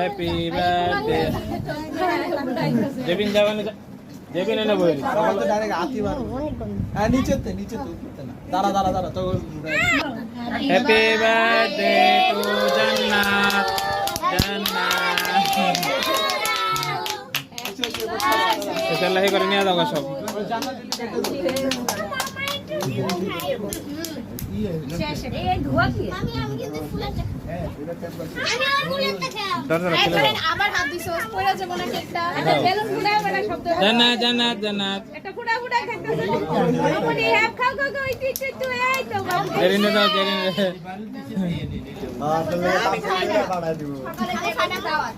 happy birthday Jebin যাবেন জেবিন এনে বই সকাল তো ডাইরেক্ট আতি মারো হ্যাঁ নিচেতে উপরতে না দাঁড়া তো হ্যাপি বার্থডে টু জান্নাত এসাল্লাহি করে নিয়ে যাও সব আবার হাত দিছো পড়ে যাবে না কেকটা একটা বেলুন ফুটায় বড় শব্দ জান্নাত জান্নাত জান্নাত একটা ফুটা খাইতেছে আপনি হ্যাপ খাও এই এই তো বাবু জেরিনে দাও জেরিনে তুমি বাড়াই দিব সকালে খানা দাওয়াত